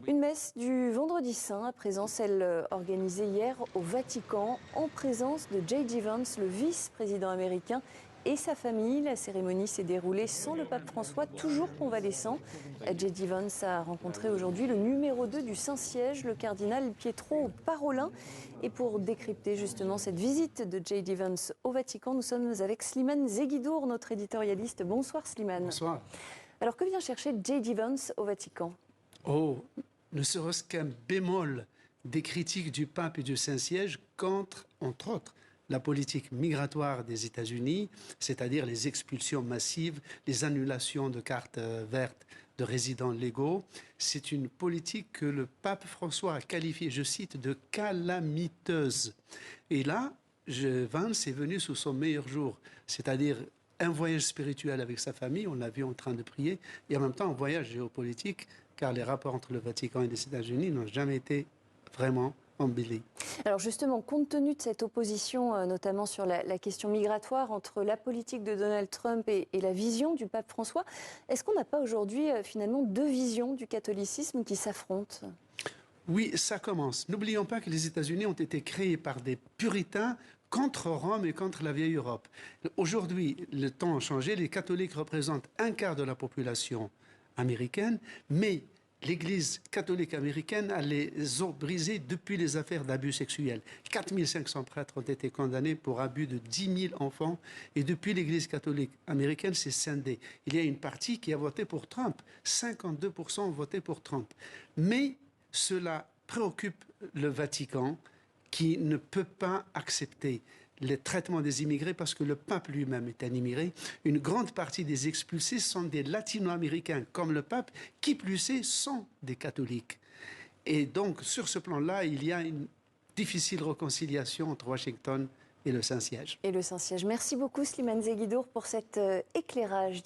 Une messe du Vendredi Saint, à présent celle organisée hier au Vatican, en présence de J.D. Vance, le vice-président américain, et sa famille. La cérémonie s'est déroulée sans le pape François, toujours convalescent. J.D. Vance a rencontré aujourd'hui le numéro 2 du Saint-Siège, le cardinal Pietro Parolin. Et pour décrypter justement cette visite de J.D. Vance au Vatican, nous sommes avec Slimane Zeguidour, notre éditorialiste. Bonsoir Slimane. Bonsoir. Alors que vient chercher J.D. Vance au Vatican ? Oh, ne serait-ce qu'un bémol des critiques du pape et du Saint-Siège contre, entre autres, la politique migratoire des États-Unis, c'est-à-dire les expulsions massives, les annulations de cartes vertes de résidents légaux. C'est une politique que le pape François a qualifiée, je cite, de calamiteuse. Et là, Vance est venu sous son meilleur jour, c'est-à-dire un voyage spirituel avec sa famille, on l'a vu en train de prier, et en même temps un voyage géopolitique, car les rapports entre le Vatican et les États-Unis n'ont jamais été vraiment embellis. Alors justement, compte tenu de cette opposition, notamment sur la question migratoire, entre la politique de Donald Trump et la vision du pape François, est-ce qu'on n'a pas aujourd'hui finalement deux visions du catholicisme qui s'affrontent ? Oui, ça commence. N'oublions pas que les États-Unis ont été créés par des puritains contre Rome et contre la vieille Europe. Aujourd'hui, le temps a changé. Les catholiques représentent un quart de la population américaine, mais l'Église catholique américaine a les os brisés depuis les affaires d'abus sexuels. 4500 prêtres ont été condamnés pour abus de 10 000 enfants, et depuis l'Église catholique américaine s'est scindée. Il y a une partie qui a voté pour Trump. 52% ont voté pour Trump. Mais cela préoccupe le Vatican, qui ne peut pas accepter le traitement des immigrés parce que le pape lui-même est un immigré. Une grande partie des expulsés sont des latino-américains, comme le pape, qui plus est sont des catholiques. Et donc, sur ce plan-là, il y a une difficile réconciliation entre Washington et le Saint-Siège. Et le Saint-Siège. Merci beaucoup Slimane Zeguidour pour cet éclairage.